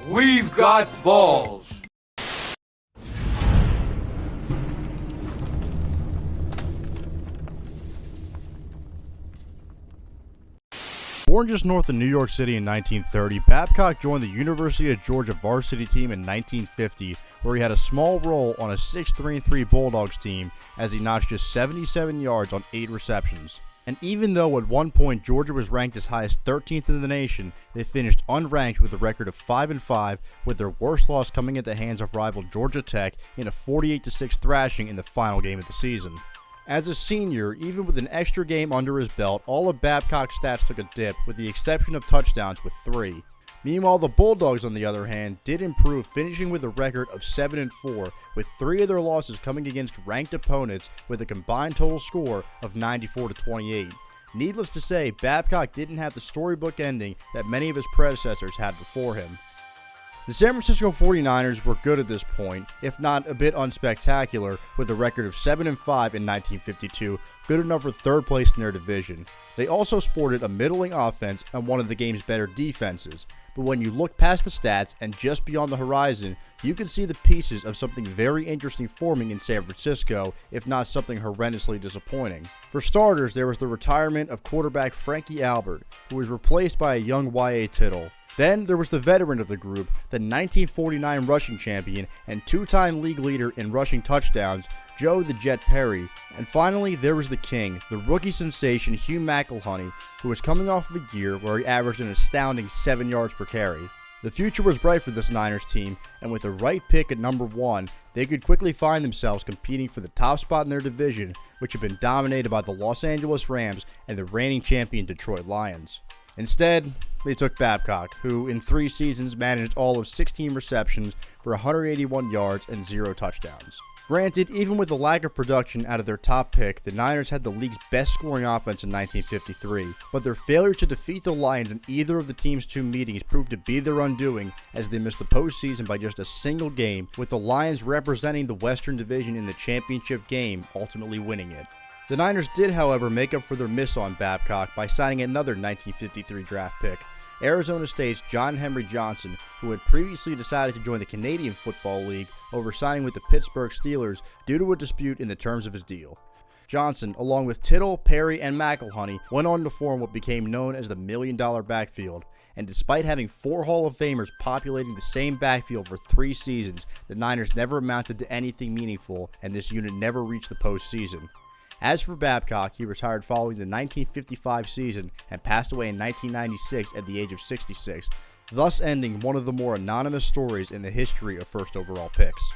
We've got balls. Born just north of New York City in 1930, Babcock joined the University of Georgia varsity team in 1950, where he had a small role on a 6-3-3 Bulldogs team as he notched just 77 yards on 8 receptions. And even though at one point Georgia was ranked as high as 13th in the nation, they finished unranked with a record of 5-5, with their worst loss coming at the hands of rival Georgia Tech in a 48-6 thrashing in the final game of the season. As a senior, even with an extra game under his belt, all of Babcock's stats took a dip, with the exception of touchdowns with 3. Meanwhile, the Bulldogs, on the other hand, did improve, finishing with a record of 7-4, with 3 of their losses coming against ranked opponents with a combined total score of 94-28. Needless to say, Babcock didn't have the storybook ending that many of his predecessors had before him. The San Francisco 49ers were good at this point, if not a bit unspectacular, with a record of 7-5 in 1952, good enough for third place in their division. They also sported a middling offense and one of the game's better defenses, but when you look past the stats and just beyond the horizon, you can see the pieces of something very interesting forming in San Francisco, if not something horrendously disappointing. For starters, there was the retirement of quarterback Frankie Albert, who was replaced by a young Y.A. Tittle. Then there was the veteran of the group, the 1949 rushing champion and 2-time league leader in rushing touchdowns, Joe the Jet Perry. And finally, there was the king, the rookie sensation Hugh McElhenny, who was coming off of a year where he averaged an astounding 7 yards per carry. The future was bright for this Niners team, and with the right pick at number 1, they could quickly find themselves competing for the top spot in their division, which had been dominated by the Los Angeles Rams and the reigning champion Detroit Lions. Instead, they took Babcock, who in 3 seasons managed all of 16 receptions for 181 yards and 0 touchdowns. Granted, even with the lack of production out of their top pick, the Niners had the league's best scoring offense in 1953, but their failure to defeat the Lions in either of the team's 2 meetings proved to be their undoing, as they missed the postseason by just a single game, with the Lions representing the Western Division in the championship game, ultimately winning it. The Niners did, however, make up for their miss on Babcock by signing another 1953 draft pick, Arizona State's John Henry Johnson, who had previously decided to join the Canadian Football League over signing with the Pittsburgh Steelers due to a dispute in the terms of his deal. Johnson, along with Tittle, Perry, and McElhenny, went on to form what became known as the Million Dollar Backfield, and despite having 4 Hall of Famers populating the same backfield for 3 seasons, the Niners never amounted to anything meaningful, and this unit never reached the postseason. As for Babcock, he retired following the 1955 season and passed away in 1996 at the age of 66, thus ending one of the more anonymous stories in the history of first overall picks.